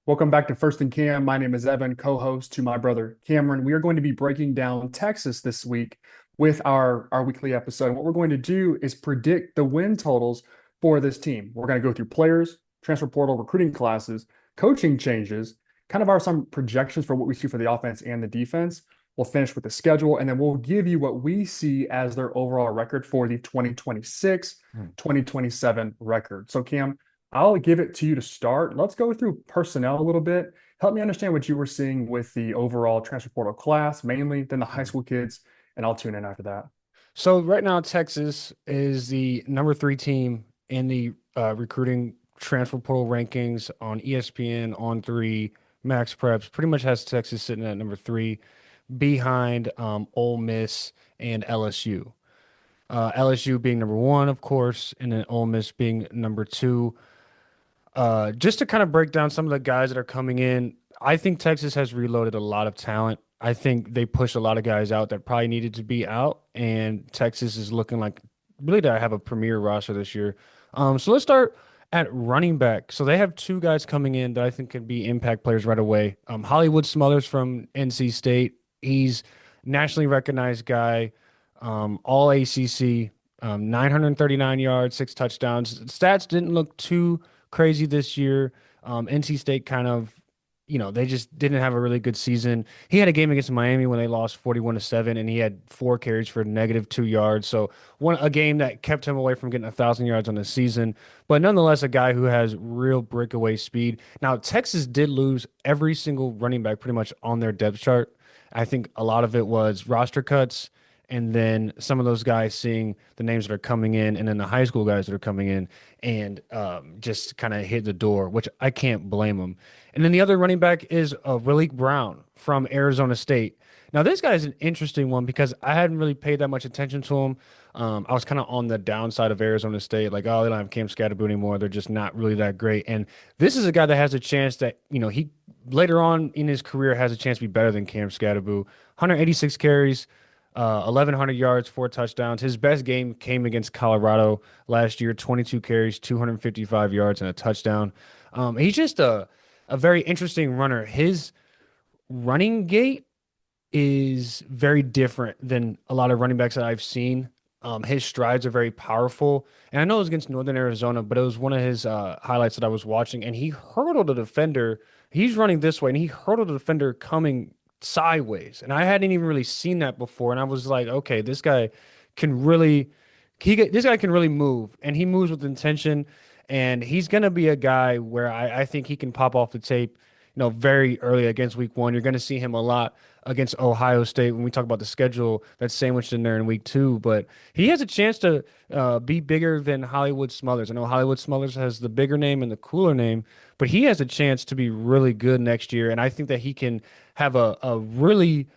Welcome back to First and Cam. My name is Evan, co-host to my brother Cameron. We are going to be breaking down Texas this week with our weekly episode. And what we're going to do is predict the win totals for this team. We're going to go through players, transfer portal, recruiting classes, coaching changes, kind of some projections for what we see for the offense and the defense. We'll finish with the schedule, and then we'll give you what we see as their overall record for the 2026, Hmm. 2027 record. So, Cam, I'll give it to you to start. Let's go through personnel a little bit. Help me understand what you were seeing with the overall transfer portal class, mainly, then the high school kids, and I'll tune in after that. So right now, Texas is the number three team in the recruiting transfer portal rankings on ESPN, on three, Max Preps. Pretty much has Texas sitting at number three, behind Ole Miss and LSU. LSU being number one, of course, and then Ole Miss being number two. Just to kind of break down some of the guys that are coming in, I think Texas has reloaded a lot of talent. I think they pushed a lot of guys out that probably needed to be out, and Texas is looking like really to have a premier roster this year. So let's start at running back. So they have two guys coming in that I think can be impact players right away. Hollywood Smothers from NC State. He's nationally recognized guy, all ACC, 939 yards, six touchdowns. Stats didn't look too crazy this year. NC State kind of, they just didn't have a really good season. He had a game against Miami when they lost 41-7, and he had 4 carries for -2 yards. So a game that kept him away from getting 1,000 yards on the season. But nonetheless, a guy who has real breakaway speed. Now, Texas did lose every single running back pretty much on their depth chart. I think a lot of it was roster cuts and then some of those guys seeing the names that are coming in, and then the high school guys that are coming in, and just kind of hit the door, which I can't blame them. And then the other running back is Raleek Brown from Arizona State. Now, this guy is an interesting one because I hadn't really paid that much attention to him. I was kind of on the downside of Arizona State, like, oh, they don't have Cam Scatterboo anymore. They're just not really that great. And this is a guy that has a chance that, he later on in his career has a chance to be better than Cam Scatterboo. 186 carries, 1,100 yards, 4 touchdowns. His best game came against Colorado last year, 22 carries, 255 yards, and a touchdown. He's just a very interesting runner. His running gait is very different than a lot of running backs that I've seen. His strides are very powerful. And I know it was against Northern Arizona, but it was one of his highlights that I was watching, and he hurdled a defender. He's running this way, and he hurdled a defender coming sideways. And I hadn't even really seen that before. And I was like, okay, this guy can really, this guy can really move, and he moves with intention. And he's going to be a guy where I think he can pop off the tape, very early against week one. You're going to see him a lot against Ohio State when we talk about the schedule that's sandwiched in there in week two. But he has a chance to be bigger than Hollywood Smothers. I know Hollywood Smothers has the bigger name and the cooler name, but he has a chance to be really good next year. And I think that he can have a really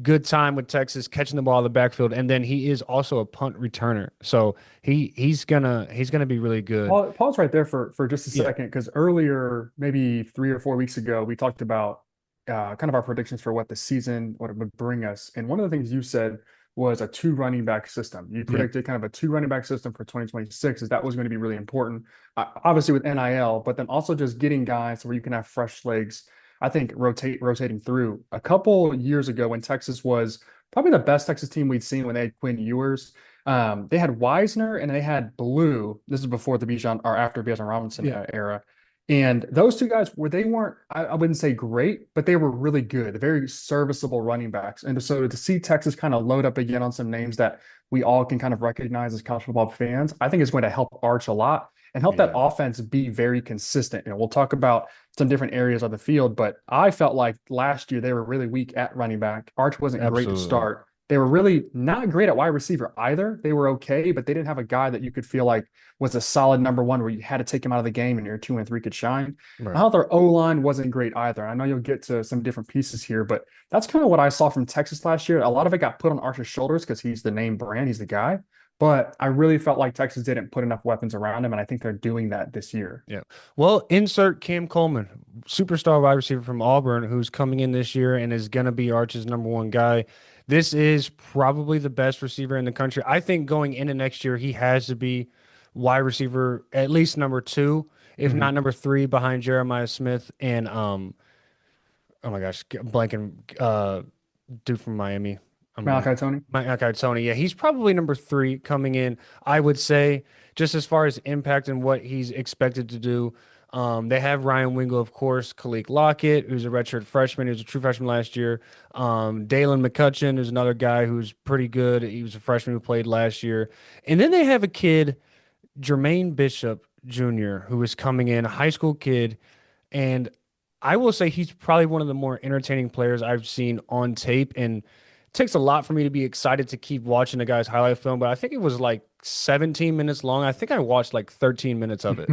good time with Texas catching the ball in the backfield. And then he is also a punt returner. So he's gonna be really good. Pause right there for just a Yeah. second, because earlier, maybe 3 or 4 weeks ago, we talked about kind of our predictions for what the season, what it would bring us. And one of the things you said was a two running back system. You Yeah. predicted kind of a two running back system for 2026, as that was going to be really important, obviously with NIL, but then also just getting guys where you can have fresh legs. I think rotating through a couple years ago when Texas was probably the best Texas team we'd seen when they had Quinn Ewers. They had Wisner and they had Blue. This is before the Bijan or after Bijan Robinson Yeah. era. And those two guys they weren't, I wouldn't say great, but they were really good, very serviceable running backs. And so to see Texas kind of load up again on some names that we all can kind of recognize as college football fans, I think is going to help Arch a lot and help that Yeah. offense be very consistent. We'll talk about some different areas of the field, but I felt like last year they were really weak at running back. Arch wasn't great to Absolutely. start. They were really not great at wide receiver either. They were okay, but they didn't have a guy that you could feel like was a solid number one where you had to take him out of the game and your two and three could shine. I Right. thought their O line wasn't great either. I know you'll get to some different pieces here, but that's kind of what I saw from Texas last year. A lot of it got put on Archer's shoulders because he's the name brand, he's the guy. But I really felt like Texas didn't put enough weapons around him, and I think they're doing that this year. Yeah. Well, insert Cam Coleman, superstar wide receiver from Auburn, who's coming in this year and is going to be Arch's number one guy. This is probably the best receiver in the country. I think going into next year, he has to be wide receiver, at least number two. if Hmm. not number three behind Jeremiah Smith and oh my gosh, blanking dude from Miami. I'm blank. Malachi Tony. Okay, Tony. Yeah, he's probably number three coming in. I would say, just as far as impact and what he's expected to do. They have Ryan Wingo, of course, Khalil Lockett, who's a redshirt freshman. He was a true freshman last year. Dalen McCutcheon is another guy who's pretty good. He was a freshman who played last year. And then they have a kid, Jermaine Bishop Jr., who is coming in, a high school kid. And I will say he's probably one of the more entertaining players I've seen on tape. And it takes a lot for me to be excited to keep watching the guy's highlight film. But I think it was like 17 minutes long. I think I watched like 13 minutes of it.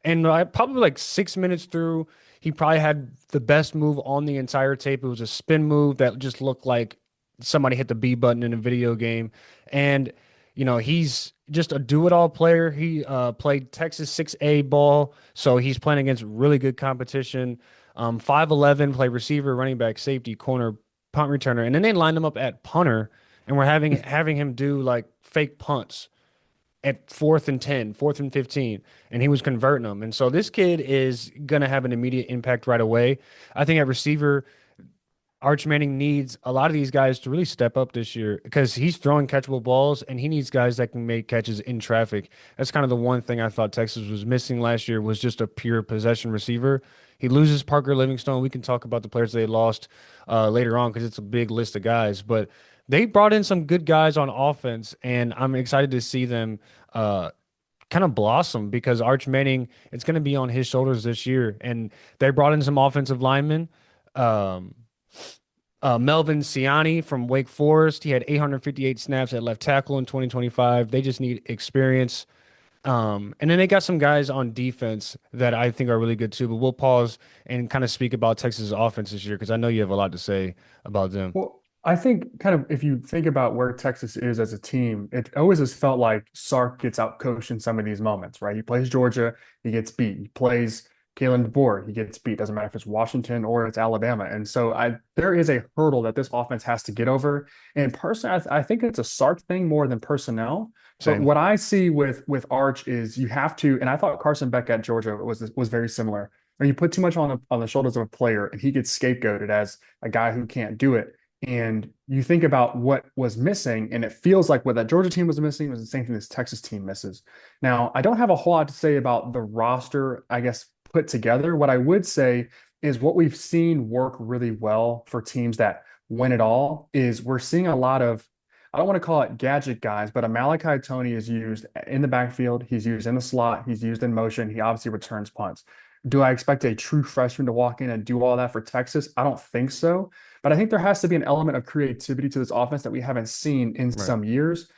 And I probably like 6 minutes through, he probably had the best move on the entire tape. It was a spin move that just looked like somebody hit the B button in a video game. And, he's just a do-it-all player. He played Texas 6A ball, so he's playing against really good competition. 5'11", play receiver, running back, safety, corner, punt returner. And then they lined him up at punter, and we're having him do like fake punts at 4th and 10, 4th and 15, and he was converting them. And so this kid is going to have an immediate impact right away. I think at receiver, Arch Manning needs a lot of these guys to really step up this year because he's throwing catchable balls and he needs guys that can make catches in traffic. That's kind of the one thing I thought Texas was missing last year was just a pure possession receiver. He loses Parker Livingstone. We can talk about the players they lost later on because it's a big list of guys, but they brought in some good guys on offense, and I'm excited to see them kind of blossom because Arch Manning, it's going to be on his shoulders this year. And they brought in some offensive linemen. Um, Melvin Siani from Wake Forest. He had 858 snaps at left tackle in 2025. They just need experience. And then they got some guys on defense that I think are really good too. But we'll pause and kind of speak about Texas' offense this year because I know you have a lot to say about them. Well, I think kind of if you think about where Texas is as a team, it always has felt like Sark gets outcoached in some of these moments, right? He plays Georgia, he gets beat. He plays Kalen DeBoer, he gets beat. Doesn't matter if it's Washington or it's Alabama. And so there is a hurdle that this offense has to get over. And personally, I think it's a Sark thing more than personnel. But Same. what I see with Arch is you have to, and I thought Carson Beck at Georgia was very similar. When you put too much on the shoulders of a player and he gets scapegoated as a guy who can't do it, and you think about what was missing, and it feels like what that Georgia team was missing was the same thing this Texas team misses. Now, I don't have a whole lot to say about the roster, I guess, put together. What I would say is what we've seen work really well for teams that win it all is we're seeing a lot of, I don't want to call it gadget guys, but a Malachi Tony is used in the backfield. He's used in the slot. He's used in motion. He obviously returns punts. Do I expect a true freshman to walk in and do all that for Texas? I don't think so. But I think there has to be an element of creativity to this offense that we haven't seen in Right. some years.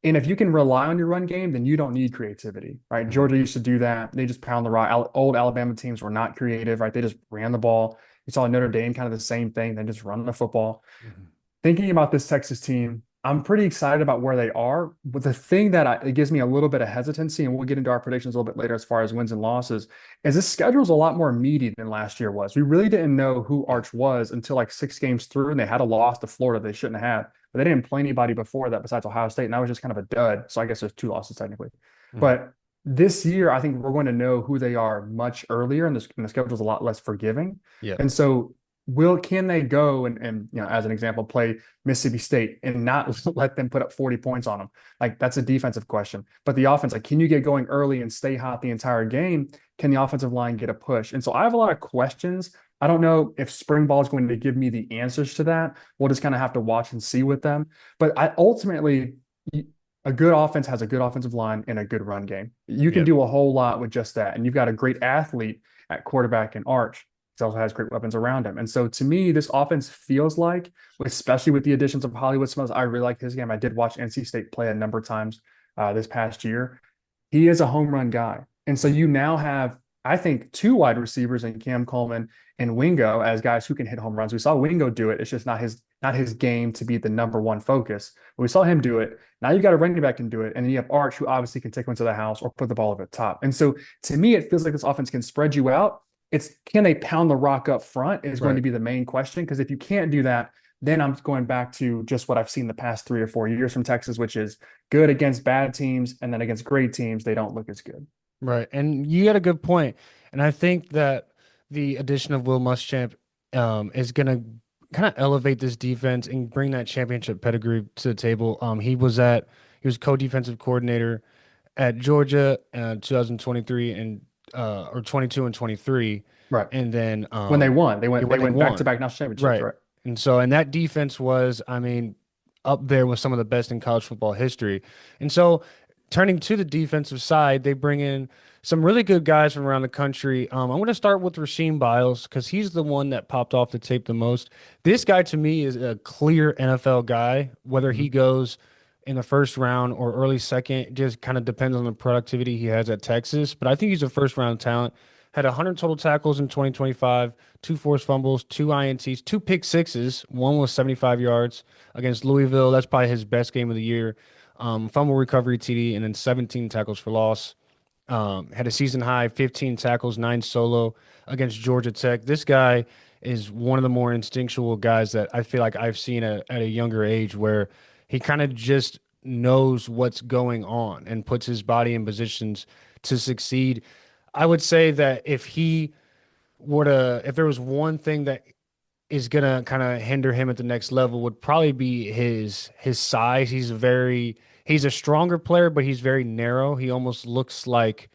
And if you can rely on your run game, then you don't need creativity, right? Mhm. Georgia used to do that. They just pound the rock. Old Alabama teams were not creative, right? They just ran the ball. You saw Notre Dame kind of the same thing. They just run the football. Mhm. Thinking about this Texas team, I'm pretty excited about where they are. But the thing that it gives me a little bit of hesitancy, and we'll get into our predictions a little bit later as far as wins and losses, is this schedule is a lot more meaty than last year was. We really didn't know who Yeah. Arch was until like 6 games through, and they had a loss to Florida they shouldn't have had. But they didn't play anybody before that besides Ohio State, and that was just kind of a dud. So I guess there's 2 losses technically. Mhm. But this year, I think we're going to know who they are much earlier, and the schedule is a lot less forgiving. Yeah. And so can they go and as an example play Mississippi State and not let them put up 40 points on them? Like that's a defensive question. But the offense, like, can you get going early and stay hot the entire game? Can the offensive line get a push? And so I have a lot of questions. I don't know if spring ball is going to give me the answers to that. We'll just kind of have to watch and see with them. But I ultimately, a good offense has a good offensive line and a good run game. You can Yeah. do a whole lot with just that. And you've got a great athlete at quarterback and Arch. He also has great weapons around him. And so to me, this offense feels like, especially with the additions of Hollywood Smells, I really like his game. I did watch NC State play a number of times this past year. He is a home run guy. And so you now have, I think, 2 wide receivers in Cam Coleman and Wingo as guys who can hit home runs. We saw Wingo do it. It's just not his game to be the number one focus. But we saw him do it. Now you've got a running back can do it. And then you have Arch, who obviously can take one to the house or put the ball over the top. And so to me, it feels like this offense can spread you out. It's can they pound the rock up front is going to Right. be the main question. Because if you can't do that, then I'm going back to just what I've seen the past 3 or 4 years from Texas, which is good against bad teams, and then against great teams, they don't look as good. Right. And you got a good point. And I think that the addition of Will Muschamp is going to kind of elevate this defense and bring that championship pedigree to the table. He was co-defensive coordinator at Georgia 2023 and or 22 and 23. Right. And then When they won, they when they went back to won. back national championships, Right. right? And so, and that defense was, I mean, up there with some of the best in college football history. And so, turning to the defensive side, they bring in some really good guys from around the country. I'm going to start with Rasheem Biles because he's the one that popped off the tape the most. This guy to me is a clear NFL guy, whether he Mhm. goes in the first round or early second, it just kind of depends on the productivity he has at Texas. But I think he's a first round talent. Had 100 total tackles in 2025, two forced fumbles, two INTs, two pick sixes. One was 75 yards against Louisville. That's probably his best game of the year. Fumble recovery TD, and then 17 tackles for loss. Had a season high 15 tackles, nine solo against Georgia Tech. This guy is one of the more instinctual guys that I feel like I've seen at a younger age where he kind of just knows what's going on and puts his body in positions to succeed. I would say that if there was one thing that is gonna kind of hinder him at the next level would probably be his size. He's a stronger player, but he's very narrow. He almost looks like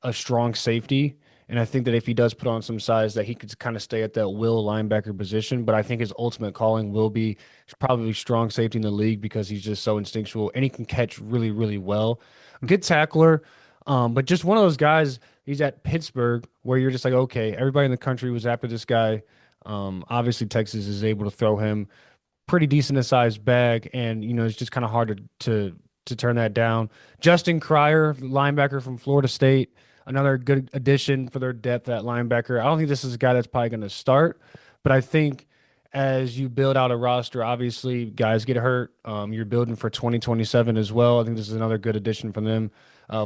a strong safety. And I think that if he does put on some size, that he could kind of stay at that will linebacker position. But I think his ultimate calling will be probably strong safety in the league because he's just so instinctual and he can catch really, really well. Good tackler, but just one of those guys. He's at Pittsburgh where you're just like, okay, everybody in the country was after this guy. Obviously, Texas is able to throw him pretty decent sized bag, and it's just kind of hard to turn that down. Justin Cryer, linebacker from Florida State, another good addition for their depth at linebacker. I don't think this is a guy that's probably going to start, but I think as you build out a roster, obviously guys get hurt. You're building for 2027 as well. I think this is another good addition for them.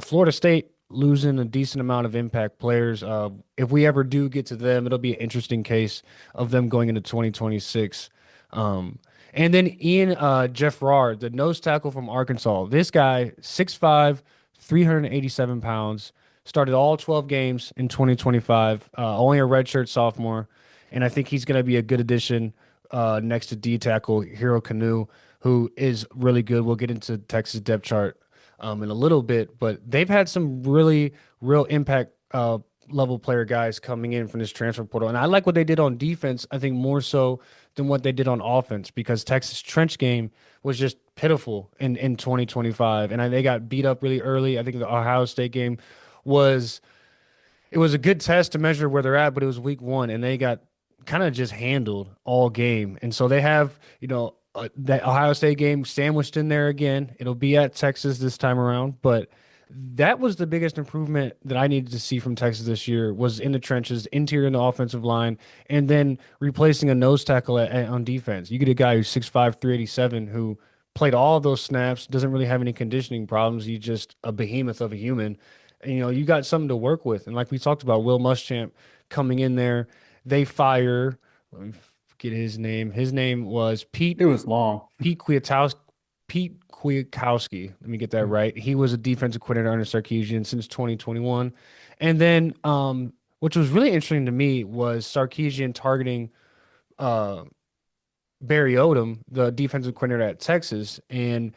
Florida State losing a decent amount of impact players. If we ever do get to them, it'll be an interesting case of them going into 2026. Um, and then Ian Jeff Rard, the nose tackle from Arkansas. This guy, 6'5", 387 pounds, started all 12 games in 2025, only a redshirt sophomore. And I think he's going to be a good addition next to D tackle Hero Canoe, who is really good. We'll get into Texas depth chart in a little bit, but they've had some really real impact level player guys coming in from this transfer portal. And I like what they did on defense, I think more so than what they did on offense because Texas trench game was just pitiful in 2025. And they got beat up really early. I think the Ohio State game was it was a good test to measure where they're at, but it was week one and they got kind of just handled all game. And so they have, that Ohio State game sandwiched in there again. It'll be at Texas this time around, but that was the biggest improvement that I needed to see from Texas this year was in the trenches, interior in the offensive line, and then replacing a nose tackle on defense. You get a guy who's 6'5", 387 who played all of those snaps, doesn't really have any conditioning problems. He's just a behemoth of a human. And, you got something to work with. And like we talked about, Will Muschamp coming in there, they fire, let me forget his name. His name was It was long. Pete Kwiatkowski. Pete Kwiatkowski. Let me get that right. He was a defensive coordinator under Sarkisian since 2021. And then, which was really interesting to me was Sarkisian targeting uh, Barry Odom, the defensive coordinator at Texas, and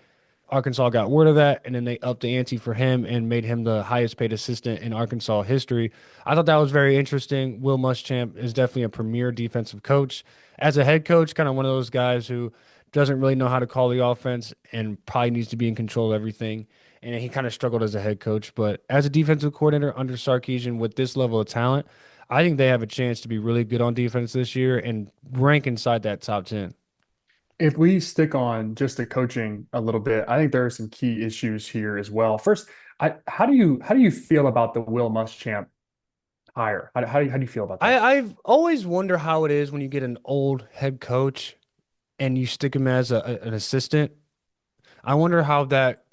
Arkansas got word of that, and then they upped the ante for him and made him the highest paid assistant in Arkansas history. I thought that was very interesting. Will Muschamp is definitely a premier defensive coach. As a head coach, kind of one of those guys who doesn't really know how to call the offense and probably needs to be in control of everything. And he kind of struggled as a head coach, but as a defensive coordinator under Sarkisian with this level of talent, I think they have a chance to be really good on defense this year and rank inside that top 10. If we stick on just the coaching a little bit, I think there are some key issues here as well. First, how do you feel about the Will Muschamp hire? How do you feel about that? I've always wonder how it is when you get an old head coach and you stick him as an assistant. I wonder how that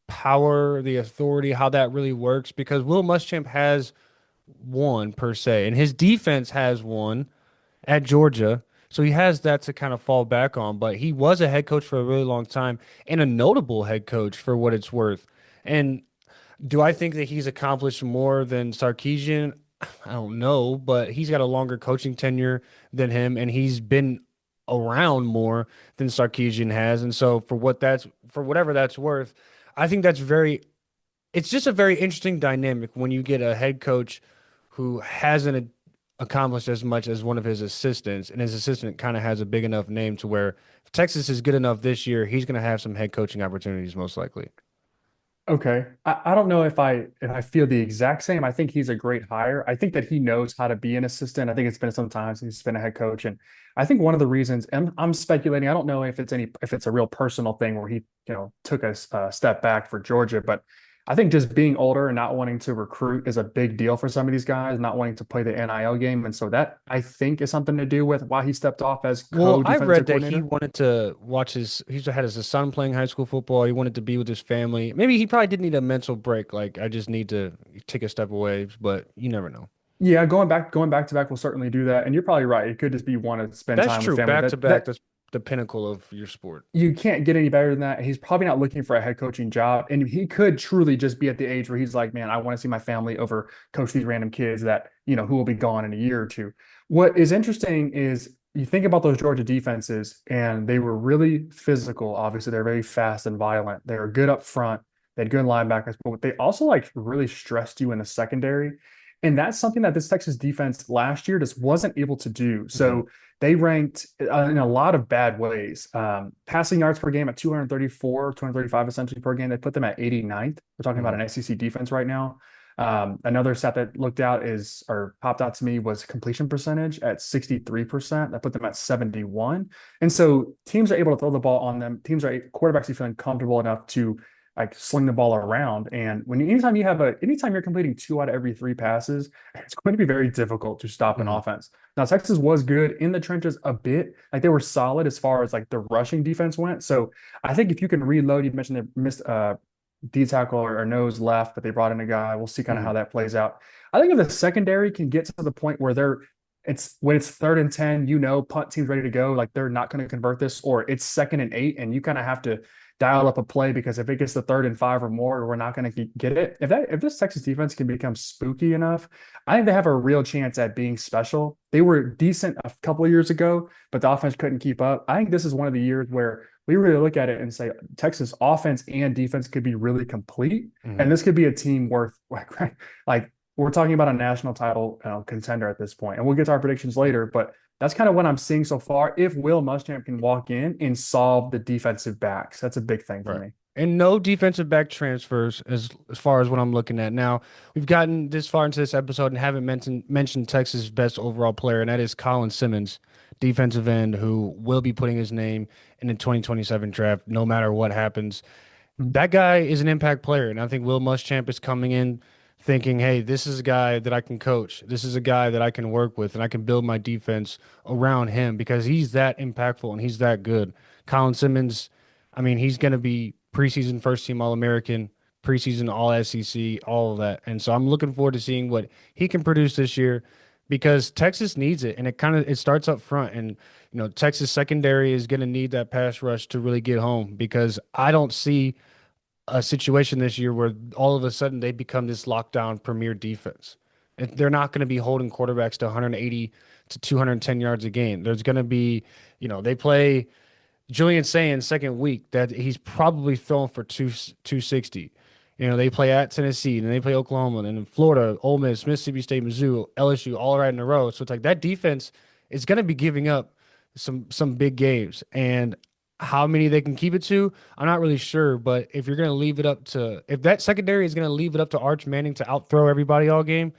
power, the authority, how that really works because Will Muschamp has one per se, and his defense has one at Georgia. So he has that to kind of fall back on, but he was a head coach for a really long time and a notable head coach for what it's worth. And Do I think that he's accomplished more than Sarkisian? I don't know, but he's got a longer coaching tenure than him, and he's been around more than Sarkisian has. And so, for whatever that's worth, I think that's very. It's just a very interesting dynamic when you get a head coach who hasn't accomplished as much as one of his assistants, and his assistant kind of has a big enough name to where if Texas is good enough this year, he's going to have some head coaching opportunities most likely. Okay. I don't know if I feel the exact same. I think he's a great hire. I think that he knows how to be an assistant. I think it's been some times he's been a head coach. And I think one of the reasons, and I'm speculating, I don't know if it's a real personal thing where he, took a step back for Georgia, but I think just being older and not wanting to recruit is a big deal for some of these guys, not wanting to play the NIL game. And so that I think is something to do with why he stepped off as Well, I read co-defensive that he coordinator. wanted to watch he's had his son playing high school football. He wanted to be with his family. Maybe he probably did need a mental break. Like, I just need to take a step away, but you never know. Yeah, going back to back will certainly do that. And you're probably right. It could just be want to spend That's time with true. family. Back to That back, that that's the pinnacle of your sport. you can't get any better than that. He's probably not looking for a head coaching job. And he could truly just be at the age where he's like, man, I want to see my family over coach these random kids that, who will be gone in a year or two. What is interesting is you think about those Georgia defenses, and they were really physical. Obviously, they're very fast and violent. They were good up front. They had good linebackers, but they also like really stressed you in the secondary. And that's something that this Texas defense last year just wasn't able to do. Mhm. So they ranked in a lot of bad ways. Passing yards per game at 234, 235 essentially per game. They put them at 89th. We're talking about Mhm. an SEC defense right now. Another stat that looked out is or popped out to me was completion percentage at 63%. That put them at 71. And so teams are able to throw the ball on them. Quarterbacks are feeling comfortable enough to like sling the ball around. And anytime you're completing two out of every three passes, it's going to be very difficult to stop an Mhm. offense. Now, Texas was good in the trenches a bit. Like they were solid as far as like the rushing defense went. So I think if you can reload, you mentioned they missed D tackle or nose left, but they brought in a guy. We'll see kind of Mhm. how that plays out. I think if the secondary can get to the point where it's when it's 3rd and 10, punt team's ready to go, like they're not going to convert this, or it's 2nd and 8, and you kind of have to dial up a play because if it gets to 3rd and 5 or more, we're not going to get it. If this Texas defense can become spooky enough, I think they have a real chance at being special. They were decent a couple of years ago, but the offense couldn't keep up. I think this is one of the years where we really look at it and say Texas offense and defense could be really complete, Mhm. and this could be a team worth like we're talking about a national title contender at this point, and we'll get to our predictions later, but that's kind of what I'm seeing so far. If Will Muschamp can walk in and solve the defensive backs, that's a big thing for Right. me. And no defensive back transfers as far as what I'm looking at. Now, we've gotten this far into this episode and haven't mentioned Texas' best overall player, and that is Colin Simmons, defensive end, who will be putting his name in the 2027 draft no matter what happens. That guy is an impact player, and I think Will Muschamp is coming in thinking, "Hey, this is a guy that I can coach. This is a guy that I can work with, and I can build my defense around him because he's that impactful and he's that good." Colin Simmons, I mean, he's going to be preseason first team All American, preseason All SEC, all of that, and so I'm looking forward to seeing what he can produce this year because Texas needs it, and it starts up front, and Texas secondary is going to need that pass rush to really get home because I don't see a situation this year where all of a sudden they become this lockdown premier defense. And they're not going to be holding quarterbacks to 180 to 210 yards a game. There's going to be, they play Julian Saying second week that he's probably throwing for 260. They play at Tennessee and they play Oklahoma and then Florida, Ole Miss, Mississippi State, Mizzou, LSU, all right in a row. So it's like that defense is going to be giving up some big games. And how many they can keep it to, I'm not really sure. But if you're going to leave it up to, if that secondary is going to leave it up to Arch Manning to outthrow everybody all game,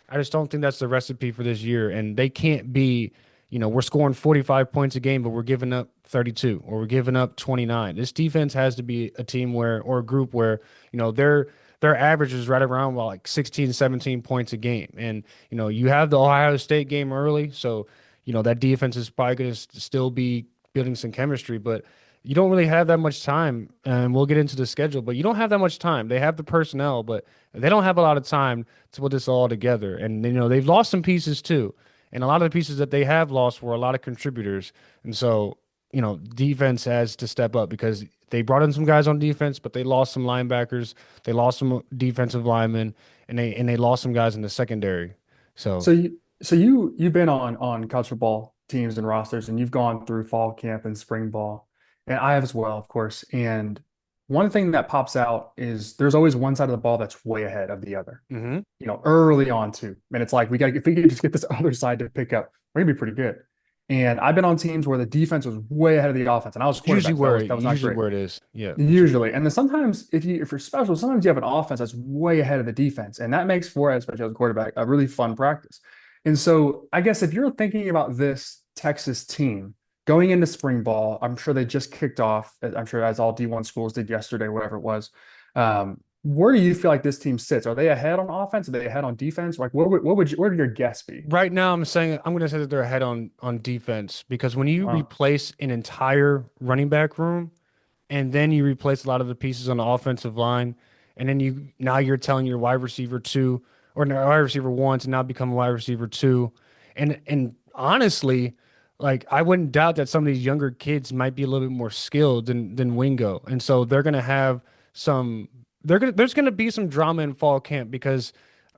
I just don't think that's the recipe for this year. And they can't be, we're scoring 45 points a game, but we're giving up 32 or we're giving up 29. This defense has to be a team or a group where, their average is right around well, like 16, 17 points a game. And, you have the Ohio State game early. So, that defense is probably going to still be building some chemistry, but you don't really have that much time. And we'll get into the schedule, but you don't have that much time. They have the personnel, but they don't have a lot of time to put this all together. And they've lost some pieces too. And a lot of the pieces that they have lost were a lot of contributors. And so defense has to step up because they brought in some guys on defense, but they lost some linebackers, they lost some defensive linemen, and they lost some guys in the secondary. So, So you've been on college football teams and rosters, and you've gone through fall camp and spring ball, and I have as well, of course. And one thing that pops out is there's always one side of the ball that's way ahead of the other. mhm. Early on too. And it's like if we could just get this other side to pick up, we're gonna be pretty good. And I've been on teams where the defense was way ahead of the offense, and I was Usually quarterback, so where that was not usually great. where it is. Yeah, for sure. Usually, and then sometimes if you're special, sometimes you have an offense that's way ahead of the defense, and that makes for, especially as a quarterback, a really fun practice. And so I guess if you're thinking about this Texas team going into spring ball, I'm sure they just kicked off. I'm sure as all D1 schools did yesterday, whatever it was. Where do you feel like this team sits? Are they ahead on offense? Are they ahead on defense? Like, where would your guess be? Right now, I'm going to say that they're ahead on defense because when you Wow. replace an entire running back room and then you replace a lot of the pieces on the offensive line, and then you're telling your wide receiver two or no, wide receiver one to now become a wide receiver two, and honestly, like I wouldn't doubt that some of these younger kids might be a little bit more skilled than Wingo, and so they're gonna have some. There's gonna be some drama in fall camp because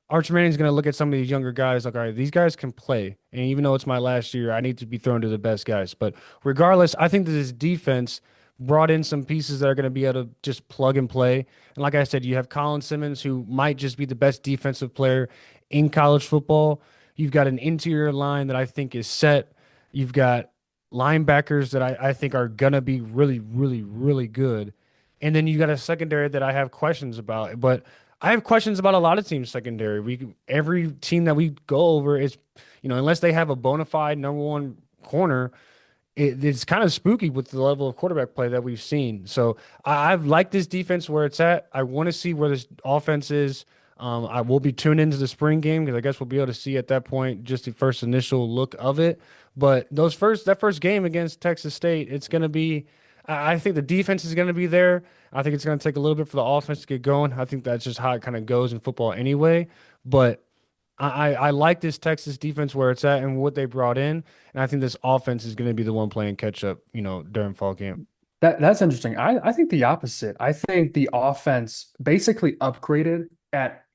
Arch Manning's going to look at some of these younger guys like, all right, these guys can play. And even though it's my last year, I need to be thrown to the best guys. But regardless, I think that this defense brought in some pieces that are going to be able to just plug and play. And like I said, you have Colin Simmons, who might just be the best defensive player in college football. You've got an interior line that I think is set. You've got linebackers that I think are going to be really, really, really good. And then you got a secondary that I have questions about. But I have questions about a lot of teams secondary. Every team that we go over is, unless they have a bona fide number one corner, it's kind of spooky with the level of quarterback play that we've seen. So I've liked this defense where it's at. I want to see where this offense is. I will be tuned into the spring game because I guess we'll be able to see at that point just the first initial look of it. But that first game against Texas State, it's going to be. I think the defense is going to be there. I think it's going to take a little bit for the offense to get going. I think that's just how it kind of goes in football anyway. But I like this Texas defense where it's at and what they brought in, and I think this offense is going to be the one playing catch up, during fall camp. That's interesting. I think the opposite. I think the offense basically upgraded at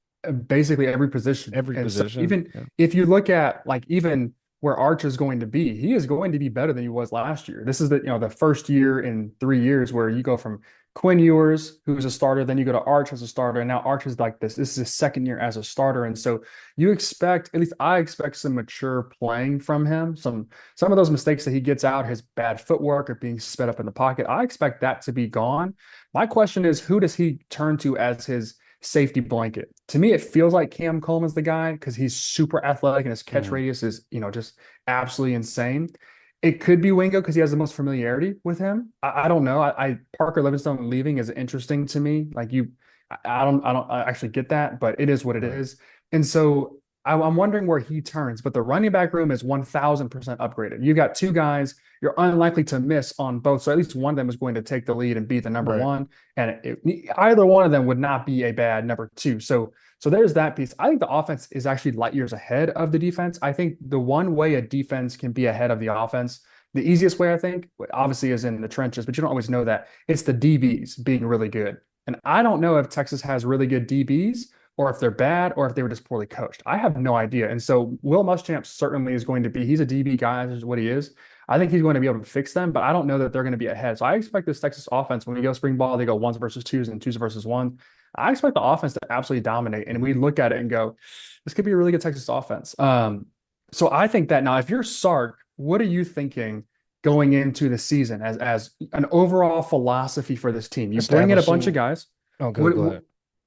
basically every position. Every And so position. even Yeah. if you look at like even where Arch is going to be, he is going to be better than he was last year. This is the first year in 3 years where you go from Quinn Ewers, who's a starter, then you go to Arch as a starter, and now Arch is like this. This is his second year as a starter. And so you expect, at least I expect some mature playing from him, some of those mistakes that he gets out, his bad footwork or being sped up in the pocket, I expect that to be gone. My question is, who does he turn to as his safety blanket? To me, it feels like Cam Coleman's the guy because he's super athletic and his catch Mhm. radius is, just absolutely insane. It could be Wingo because he has the most familiarity with him. I don't know. Parker Livingstone leaving is interesting to me. Like I don't actually get that, but it is what it Right. is. And so I'm wondering where he turns. But the running back room is 1,000% upgraded. You got two guys you're unlikely to miss on both. So at least one of them is going to take the lead and be the number Right. one, and either one of them would not be a bad number two. So there's that piece. I think the offense is actually light years ahead of the defense. I think the one way a defense can be ahead of the offense, the easiest way, I think, obviously is in the trenches, but you don't always know that. It's the DBs being really good. And I don't know if Texas has really good DBs or if they're bad or if they were just poorly coached. I have no idea. And so Will Muschamp certainly is going to be, he's a DB guy, this is what he is. I think he's going to be able to fix them, but I don't know that they're going to be ahead. So I expect this Texas offense, when we go spring ball, they go ones versus twos and twos versus one. I expect the offense to absolutely dominate. And we look at it and go, this could be a really good Texas offense. So I think that now, if you're Sark, what are you thinking going into the season as an overall philosophy for this team? You bring in a bunch of Establishing. guys. Oh, go What ahead.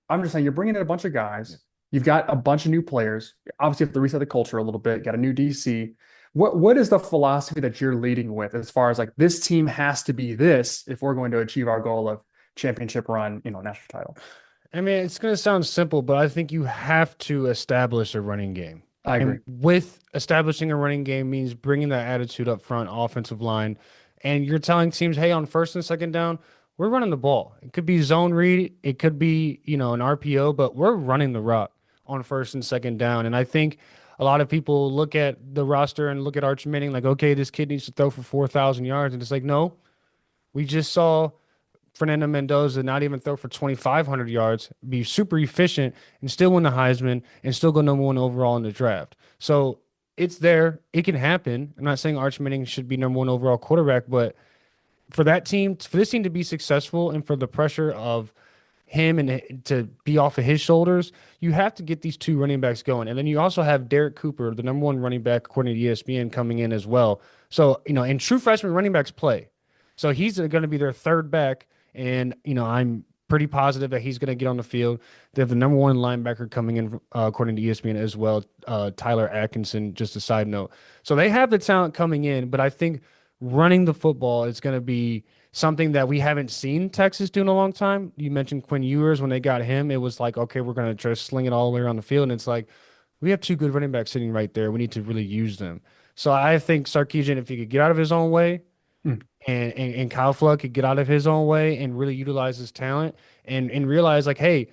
I'm just saying, you're bringing in a bunch of Yeah. guys. You've got a bunch of new players. Obviously, you have to reset the culture a little bit. Got a new DC. What is the philosophy that you're leading with as far as like this team has to be this if we're going to achieve our goal of championship run, national title? I mean, it's going to sound simple, but I think you have to establish a running game. I agree. And with establishing a running game means bringing that attitude up front, offensive line. And you're telling teams, hey, on first and second down, we're running the ball. It could be zone read, it could be, an RPO, but we're running the rock on first and second down. And I think a lot of people look at the roster and look at Arch Manning like, okay, this kid needs to throw for 4,000 yards. And it's like, no, we just saw Fernando Mendoza not even throw for 2,500 yards, be super efficient, and still win the Heisman and still go number one overall in the draft. So it's there. It can happen. I'm not saying Arch Manning should be number one overall quarterback, but for that team, for this team to be successful and for the pressure of him and to be off of his shoulders, you have to get these two running backs going. And then you also have Derek Cooper, the number one running back according to ESPN, coming in as well. So, and true freshman running backs play. So he's going to be their third back. And, I'm pretty positive that he's going to get on the field. They have the number one linebacker coming in, according to ESPN as well, Tyler Atkinson, just a side note. So they have the talent coming in, but I think running the football is going to be something that we haven't seen Texas do in a long time. You mentioned Quinn Ewers when they got him. It was like, okay, we're going to just sling it all the way around the field. And it's like, we have two good running backs sitting right there. We need to really use them. So I think Sarkisian, if he could get out of his own way Mm. and Kyle Flood could get out of his own way and really utilize his talent and realize like, hey,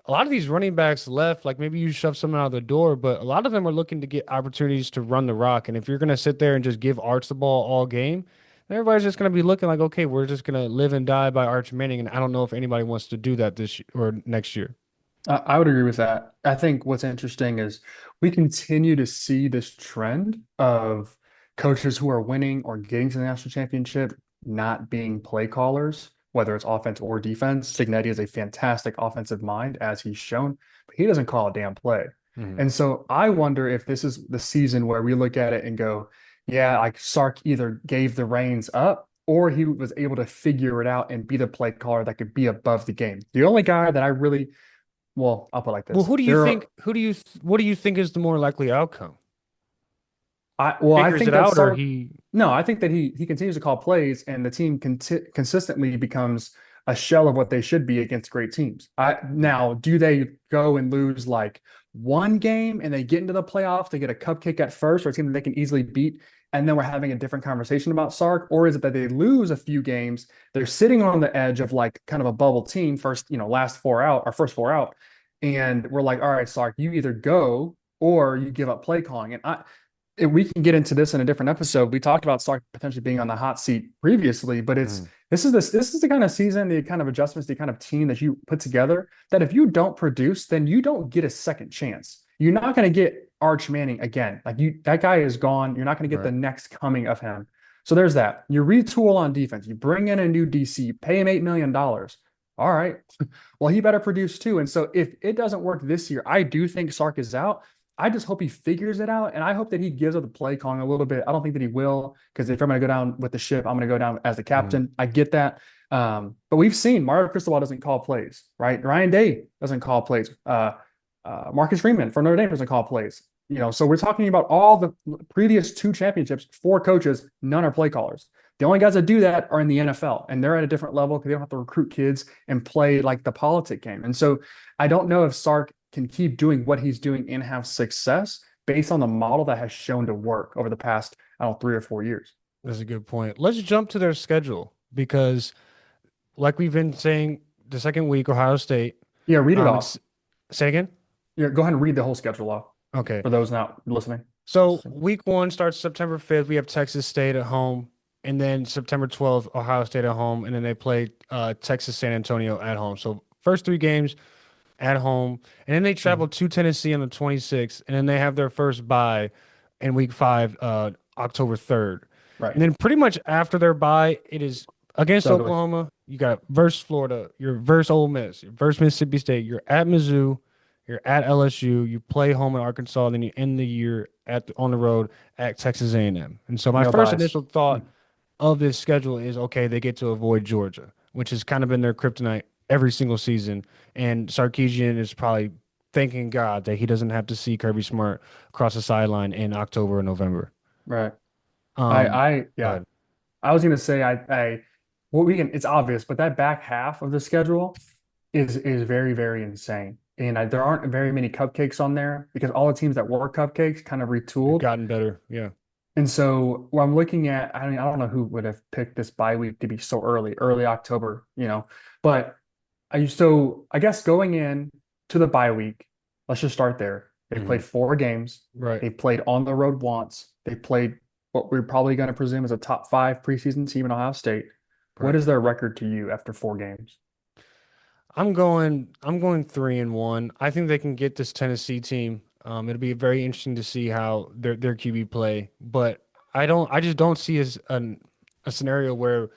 a lot of these running backs left, like maybe you shove someone out of the door, but a lot of them are looking to get opportunities to run the rock. And if you're going to sit there and just give Arch the ball all game, everybody's just going to be looking like, okay, we're just going to live and die by Arch Manning. And I don't know if anybody wants to do that this year or next year. I would agree with that. I think what's interesting is we continue to see this trend of coaches who are winning or getting to the national championship not being play callers, whether it's offense or defense. Signetti is a fantastic offensive mind, as he's shown, but he doesn't call a damn play. Mhm. And so I wonder if this is the season where we look at it and go, yeah, like Sark either gave the reins up or he was able to figure it out and be the play caller that could be above the game. The only guy that I really well, I'll put it like Well, this. There are what do you think is the more likely outcome? I Figures think it that out or Sark he, no, I think that he continues to call plays and the team consistently becomes a shell of what they should be against great teams. I now do they go and lose like one game and they get into the playoffs, they get a cupcake at first or a team that they can easily beat, and then we're having a different conversation about Sark? Or is it that they lose a few games, they're sitting on the edge of like kind of a bubble team, first, last four out or first four out, and we're like, all right, Sark, you either go or you give up play calling. And we can get into this in a different episode. We talked about Stark potentially being on the hot seat previously, but Mhm. this is the kind of season, the kind of adjustments, the kind of team that you put together that if you don't produce, then you don't get a second chance. You're not going to get Arch Manning again. Like that guy is gone. You're not going to get the Right. next coming of him. So there's that. You retool on defense. You bring in a new DC, pay him $8 million. All right. Well, he better produce too. And so if it doesn't work this year, I do think Sark is out. I just hope he figures it out, and I hope that he gives up the play calling a little bit. I don't think that he will, because if I'm going to go down with the ship, I'm going to go down as the Mhm. captain. I get that, but we've seen Mario Cristobal doesn't call plays, right? Ryan Day doesn't call plays. Marcus Freeman for Notre Dame doesn't call plays. So we're talking about all the previous two championships, four coaches, none are play callers. The only guys that do that are in the NFL, and they're at a different level because they don't have to recruit kids and play like the politic game. And so I don't know if Sark can keep doing what he's doing and have success based on the model that has shown to work over the past, I don't know, 3 or 4 years. That's a good point. Let's jump to their schedule because, like we've been saying, the second week, Ohio State. Yeah, read it off. It's say again. Yeah, go ahead and read the whole schedule off Okay. for those not listening. So week one starts September 5th. We have Texas State at home, and then September 12th, Ohio State at home, and then they play Texas San Antonio at home. So first three games at home, and then they Mhm. travel to Tennessee on the 26th, and then they have their first bye in week five, October 3rd. Right. And then pretty much after their bye, it is against So ugly. Oklahoma. You got versus Florida, you're versus Ole Miss, you're versus Mississippi State, you're at Mizzou, you're at LSU, you play home at Arkansas, then you end the year on the road at Texas A&M. And so my No first buys. initial thought of this schedule is okay, they get to avoid Georgia, which has kind of been their kryptonite every single season. And Sarkisian is probably thanking God that he doesn't have to see Kirby Smart across the sideline in October or November. Right. Um, Yeah. but I was gonna say what we can. It's obvious, but that back half of the schedule is very very insane, and there aren't very many cupcakes on there because all the teams that were cupcakes kind of they've retooled. gotten better. Yeah. And so what I'm looking at, I mean, I don't know who would have picked this bye week to be so early October, but I guess going in to the bye week, let's just start there. They Hmm. played 4 games. Right. They played on the road once. They played what we're probably going to presume is a top 5 preseason team in Ohio State. What Right. is their record to you after 4 games? I'm going 3-1. I think they can get this Tennessee team. It'll be very interesting to see how their QB play, but I just don't see a scenario where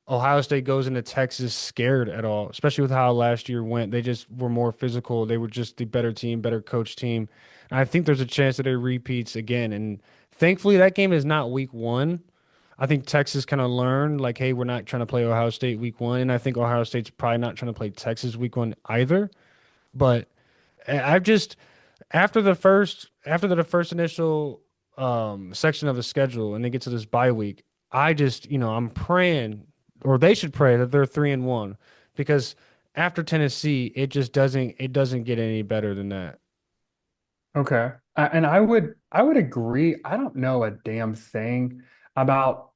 Ohio State goes into Texas scared at all, especially with how last year went. They just were more physical. They were just the better team, better coach team. And I think there's a chance that it repeats again. And thankfully, that game is not week one. I think Texas kind of learned, like, hey, we're not trying to play Ohio State week one. And I think Ohio State's probably not trying to play Texas week one either. But I've just after the first initial section of the schedule and they get to this bye week, I just, I'm praying, or they should pray that they're 3-1, because after Tennessee, it doesn't get any better than that. Okay. And I would agree. I don't know a damn thing about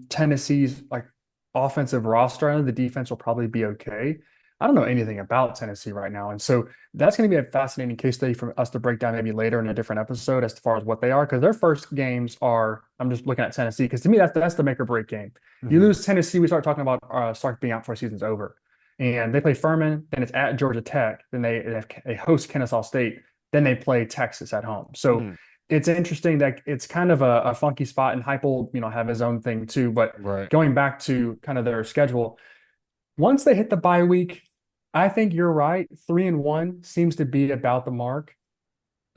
Tennessee's like offensive roster. I know the defense will probably be okay. I don't know anything about Tennessee right now. And so that's going to be a fascinating case study for us to break down maybe later in a different episode as far as what they are. Because their first games are, I'm just looking at Tennessee, because to me that's the make or break game. You Hmm. lose Tennessee, we start talking about Sark being out before season's over. And they play Furman, then it's at Georgia Tech, then they host Kennesaw State, then they play Texas at home. So Hmm. it's interesting that it's kind of a funky spot, and Heupel, have his own thing too. But Right. going back to kind of their schedule, once they hit the bye week, I think you're right. 3-1 seems to be about the mark.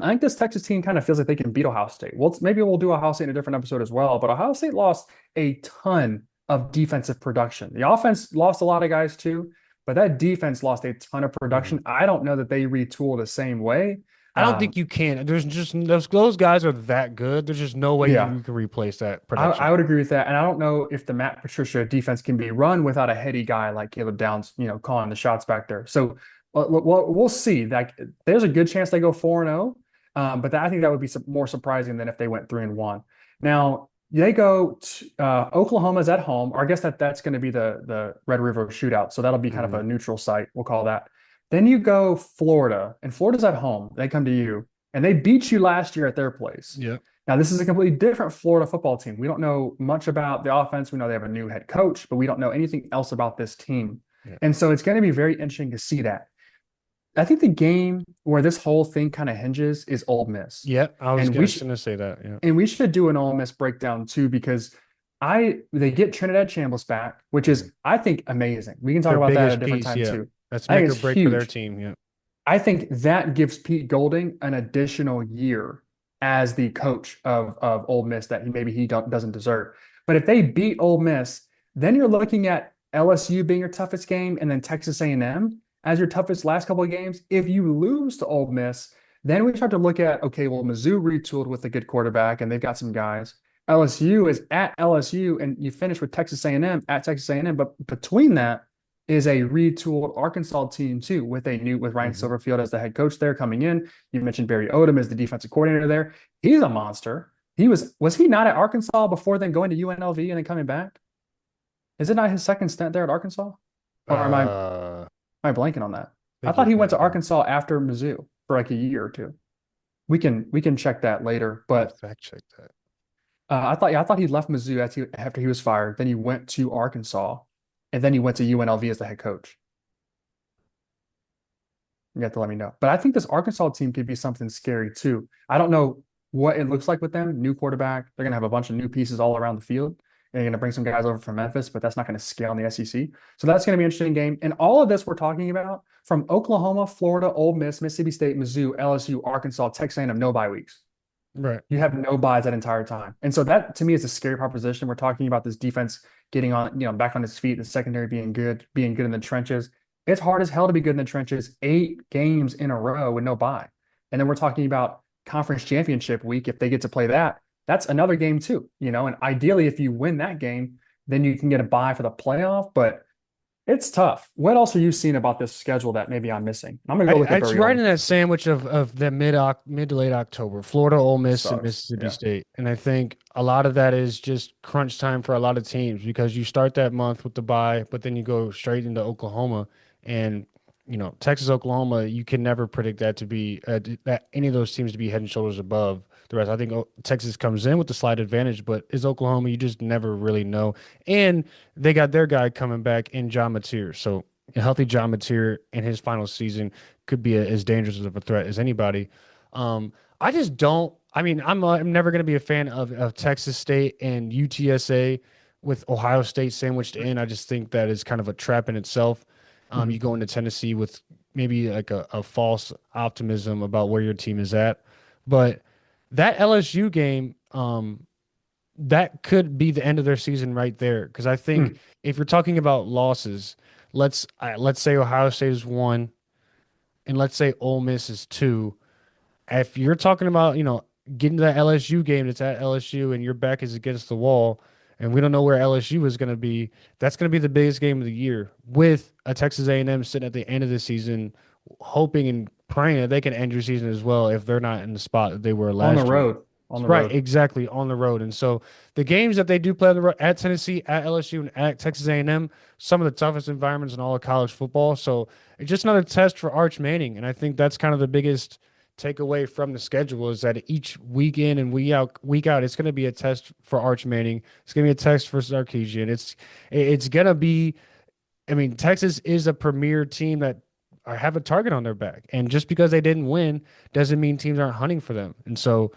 I think this Texas team kind of feels like they can beat Ohio State. Well, maybe we'll do Ohio State in a different episode as well. But Ohio State lost a ton of defensive production. The offense lost a lot of guys too, but that defense lost a ton of Hmm. production. I don't know that they retool the same way. I don't think Um, you can. There's just those guys are that good. There's just no way yeah, you can replace that I production. would agree with that. And I don't know if the Matt Patricia defense can be run without a heady guy like Caleb Downs, calling the shots back there. So we'll see. Like, there's a good chance they go 4-0, but I think that would be more surprising than if they went 3-1. Now they go to, Oklahoma's at home, or I guess that's going to be the Red River Shootout. So that'll be kind of Hmm. a neutral site. We'll call that. Then you go Florida, and Florida's at home. They come to you, and they beat you last year at their place. Yeah. Now, this is a completely different Florida football team. We don't know much about the offense. We know they have a new head coach, but we don't know anything else about this team. Yeah. And so it's going to be very interesting to see that. I think the game where this whole thing kind of hinges is Ole Miss. Yeah. I was And we gonna, should gonna say that. Yeah. and we should do an Ole Miss breakdown too, because they get Trinidad Chambliss back, which Mhm. is, I think, amazing. We can talk Their about that at a biggest different piece. time Yeah. too. That's I think make or it's break for their huge. team. Yeah. I think that gives Pete Golding an additional year as the coach of Ole Miss that he doesn't deserve. But if they beat Ole Miss, then you're looking at LSU being your toughest game, and then Texas A&M as your toughest last couple of games. If you lose to Ole Miss, then we start to look at, okay, well, Mizzou retooled with a good quarterback and they've got some guys. LSU is at LSU, and you finish with Texas A&M at Texas A&M. But between that is a retooled Arkansas team too, with Ryan Hmm. Silverfield as the head coach there coming in. You mentioned Barry Odom as the defensive coordinator there. He's a monster. Was he not at Arkansas before then going to UNLV and then coming back? Is it not his second stint there at Arkansas? Or am I blanking on that? I I think thought you're he went to blanking. Arkansas after Mizzou for like a year or two. We can check that later, Let me but fact check that. I thought he left Mizzou after he was fired. Then he went to Arkansas, and then he went to UNLV as the head coach. You have to let me know. But I think this Arkansas team could be something scary too. I don't know what it looks like with them. New quarterback. They're going to have a bunch of new pieces all around the field. And they're going to bring some guys over from Memphis, but that's not going to scale in the SEC. So that's going to be an interesting game. And all of this we're talking about from Oklahoma, Florida, Ole Miss, Mississippi State, Mizzou, LSU, Arkansas, Texas A&M, no bye weeks. Right. You have no buys that entire time. And so that to me is a scary proposition. We're talking about this defense getting on, back on its feet, the secondary being good in the trenches. It's hard as hell to be good in the trenches 8 games in a row with no buy. And then we're talking about conference championship week. If they get to play that, that's another game too, and ideally if you win that game, then you can get a buy for the playoff. But it's tough. What else are you seeing about this schedule that maybe I'm missing? I'm gonna go look at It's Barry right in Odom. that sandwich of the mid to late October, Florida, Ole It Miss, and sucks. Mississippi Yeah. State. And I think a lot of that is just crunch time for a lot of teams because you start that month with the bye, but then you go straight into Oklahoma. And Texas, Oklahoma, you can never predict that to be that any of those teams to be head and shoulders above the rest. I think Texas comes in with the slight advantage, but is Oklahoma, you just never really know. And they got their guy coming back in John Mateer. So a healthy John Mateer in his final season could be as dangerous of a threat as anybody. I just don't. I mean, I'm never going to be a fan of Texas State and UTSA with Ohio State sandwiched in. I just think that is kind of a trap in itself. You Mhm. go into Tennessee with maybe like a false optimism about where your team is at. But that LSU game, that could be the end of their season right there. Because I think Mm. if you're talking about losses, let's say Ohio State is one, and let's say Ole Miss is two. If you're talking about, getting to that LSU game that's at LSU and your back is against the wall, and we don't know where LSU is going to be, that's going to be the biggest game of the year with a Texas A&M sitting at the end of the season, hoping and praying that they can end your season as well if they're not in the spot that they were On the last year. road. On the Right, road. exactly, on the road. And so the games that they do play on the road at Tennessee, at LSU, and at Texas A&M, some of the toughest environments in all of college football. So it's just another test for Arch Manning. And I think that's kind of the biggest takeaway from the schedule is that each week in and week out, it's going to be a test for Arch Manning. It's going to be a test for Sarkisian. It's going to be. I mean, Texas is a premier team that have a target on their back, and just because they didn't win doesn't mean teams aren't hunting for them. And so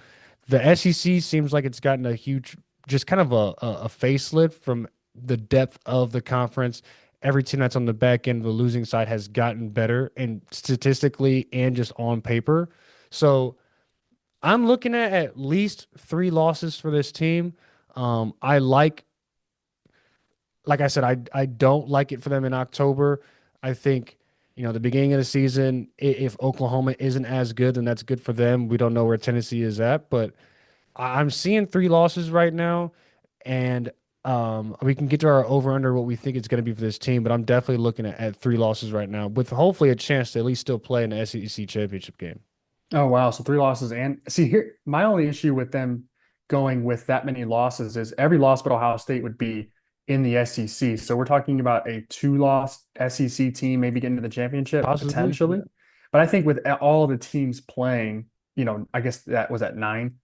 the SEC seems like it's gotten a huge, just kind of a facelift from the depth of the conference. Every team that's on the back end of the losing side has gotten better and statistically and just on paper. So I'm looking at least three losses for this team. I like I said, I don't like it for them in October. I think, the beginning of the season, if Oklahoma isn't as good, then that's good for them. We don't know where Tennessee is at, but I'm seeing three losses right now, and we can get to our over under what we think it's going to be for this team. But I'm definitely looking at three losses right now, with hopefully a chance to at least still play in the SEC championship game. Oh wow, so three losses. And see here, my only issue with them going with that many losses is every loss but Ohio State would be in the SEC. So we're talking about a two-loss SEC team maybe getting to the championship Possibly, yeah. potentially. But I think with all the teams playing, I guess that was at nine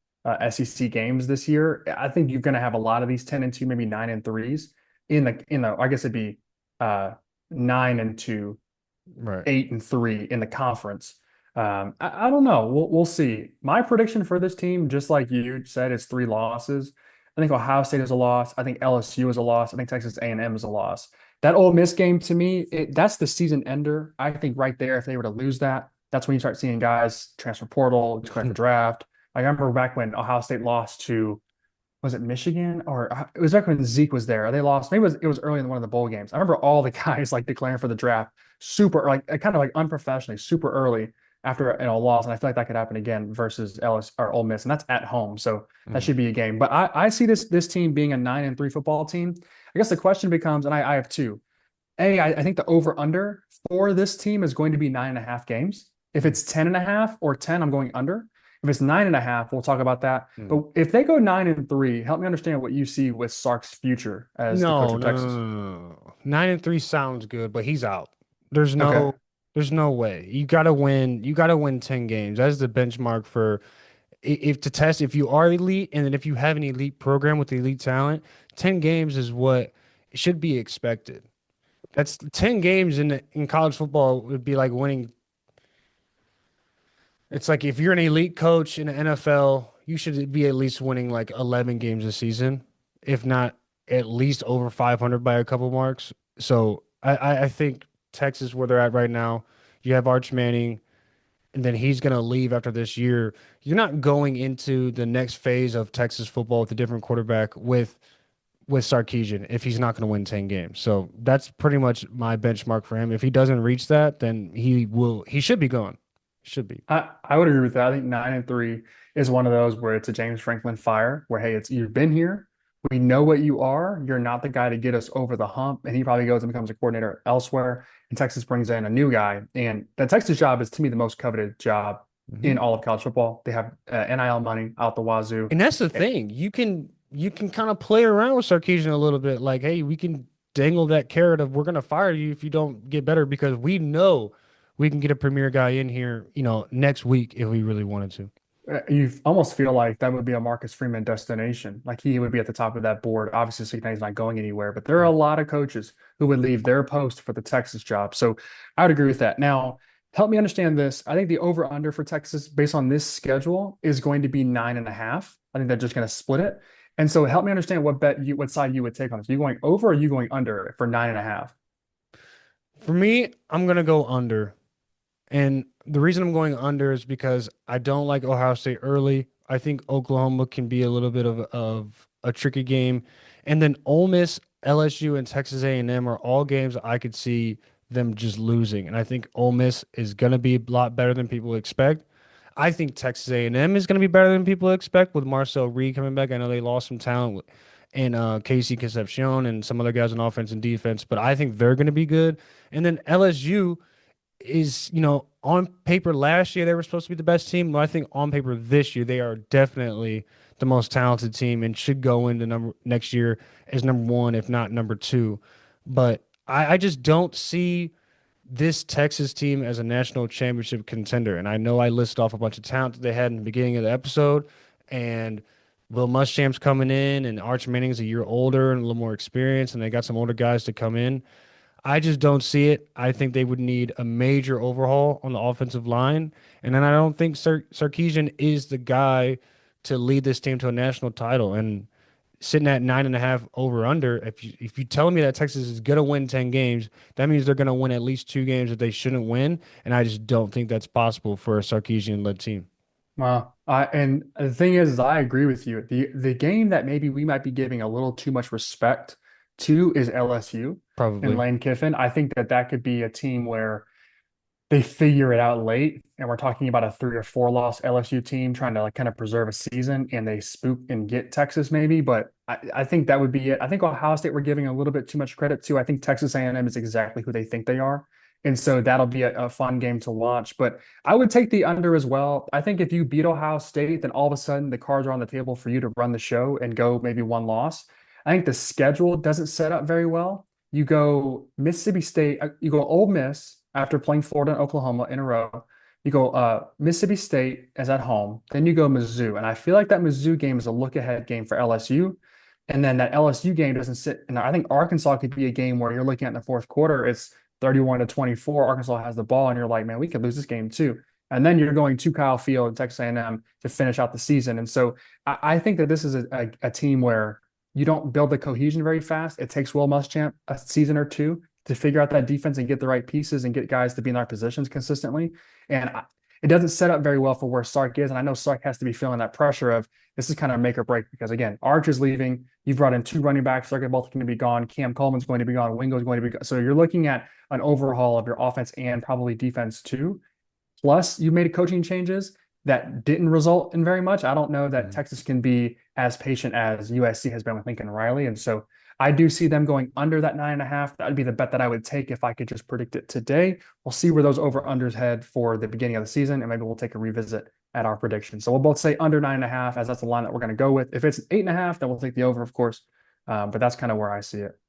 SEC games this year. I think you're going to have a lot of these 10-2, maybe 9-3s in the I guess it'd be 9-2, Right. 8-3 in the conference. I don't know. We'll see. My prediction for this team, just like you said, is three losses. I think Ohio State is a loss. I think LSU is a loss. I think Texas A&M is a loss. That Ole Miss game to me, that's the season ender. I think right there, if they were to lose that, that's when you start seeing guys transfer portal, declare for draft. I remember back when Ohio State lost to, was it Michigan, or it was back when Zeke was there. They lost. Maybe it was early in one of the bowl games. I remember all the guys like declaring for the draft super like kind of like unprofessionally super early after a loss, and I feel like that could happen again versus Ellis or Ole Miss, and that's at home, so that Mhm. should be a game. But I see this team being a 9-3 football team. I guess the question becomes, and I have two. I think the over under for this team is going to be 9.5 games. If it's 10.5 or 10, I'm going under. If it's 9.5, we'll talk about that. Mm. But if they go 9-3, help me understand what you see with Sark's future as the coach No, of no, no, Texas. no, no, no. 9-3 sounds good, but he's out. There's Okay. no, there's no way. You gotta win. You gotta win 10 games. That's the benchmark for if to test if you are elite, and then if you have an elite program with elite talent, 10 games is what should be expected. That's 10 games in college football would be like winning. It's like if you're an elite coach in the NFL, you should be at least winning like 11 games a season, if not at least over 500 by a couple marks. So I think Texas, where they're at right now, you have Arch Manning, and then he's going to leave after this year. You're not going into the next phase of Texas football with a different quarterback with Sarkisian if he's not going to win 10 games. So that's pretty much my benchmark for him. If he doesn't reach that, then he should be gone. Should be. I would agree with that. I think 9-3 is one of those where it's a James Franklin fire, where hey, it's you've been here, we know what you are. You're not the guy to get us over the hump, and he probably goes and becomes a coordinator elsewhere. And Texas brings in a new guy, and the Texas job is to me the most coveted job in Mhm. all of college football. They have NIL money out the wazoo. And that's the Eh, thing. You can kind of play around with Sarkisian a little bit. Like, hey, we can dangle that carrot of we're gonna fire you if you don't get better because we know. we can get a premier guy in here, next week if we really wanted to. You almost feel like that would be a Marcus Freeman destination. Like he would be at the top of that board. Obviously, he's not going anywhere, but there are a lot of coaches who would leave their post for the Texas job. So I would agree with that. Now, help me understand this. I think the over under for Texas based on this schedule is going to be 9.5. I think they're just going to split it. And so help me understand what side you would take on this. Are you going over or are you going under for 9.5? For me, I'm gonna go under. And the reason I'm going under is because I don't like Ohio State early. I think Oklahoma can be a little bit of a tricky game. And then Ole Miss, LSU, and Texas A&M are all games I could see them just losing. And I think Ole Miss is going to be a lot better than people expect. I think Texas A&M is going to be better than people expect with Marcel Reed coming back. I know they lost some talent and Casey Concepcion and some other guys on offense and defense, but I think they're going to be good. And then LSU is, on paper last year they were supposed to be the best team. But I think on paper this year they are definitely the most talented team and should go into number next year as number one, if not number two. But I just don't see this Texas team as a national championship contender. And I know I listed off a bunch of talent that they had in the beginning of the episode, and Will Muschamp's coming in, and Arch Manning's a year older and a little more experienced, and they got some older guys to come in. I just don't see it. I think they would need a major overhaul on the offensive line. And then I don't think Sarkisian is the guy to lead this team to a national title. And sitting at 9.5 over under, if you telling me that Texas is gonna win 10 games, that means they're gonna win at least 2 games that they shouldn't win. And I just don't think that's possible for a Sarkisian led team. Well, and the thing is I agree with you. The game that maybe we might be giving a little too much respect to is LSU and Probably. Lane Kiffin. I think that that could be a team where they figure it out late, and we're talking about a 3 or 4 loss LSU team trying to like kind of preserve a season, and they spook and get Texas maybe. But I think that would be it. I think Ohio State we're giving a little bit too much credit to. I think Texas A&M is exactly who they think they are, and so that'll be a fun game to watch. But I would take the under as well. I think if you beat Ohio State, then all of a sudden the cards are on the table for you to run the show and go maybe one loss. I think the schedule doesn't set up very well. You go Mississippi State, you go Ole Miss after playing Florida and Oklahoma in a row. You go Mississippi State as at home, then you go Mizzou, and I feel like that Mizzou game is a look ahead game for LSU. And then that LSU game doesn't sit. And I think Arkansas could be a game where you're looking at in the fourth quarter, it's 31-24. Arkansas has the ball, and you're like, man, we could lose this game too. And then you're going to Kyle Field and Texas A&M to finish out the season. And so I think that this is a team where you don't build the cohesion very fast. It takes Will Muschamp a season or two to figure out that defense and get the right pieces and get guys to be in their positions consistently. And it doesn't set up very well for where Sark is. And I know Sark has to be feeling that pressure of this is kind of make or break because, again, Arch is leaving. You've brought in 2 running backs. They're both going to be gone. Cam Coleman's going to be gone. Wingo's going to be gone. So you're looking at an overhaul of your offense and probably defense too. Plus, you made coaching changes that didn't result in very much. I don't know that Mhm. Texas can be as patient as USC has been with Lincoln Riley. And so I do see them going under that 9.5. That would be the bet that I would take if I could just predict it today. We'll see where those over unders head for the beginning of the season, and maybe we'll take a revisit at our prediction. So we'll both say under 9.5 as that's the line that we're going to go with. If it's 8.5, then we'll take the over, of course. But that's kind of where I see it.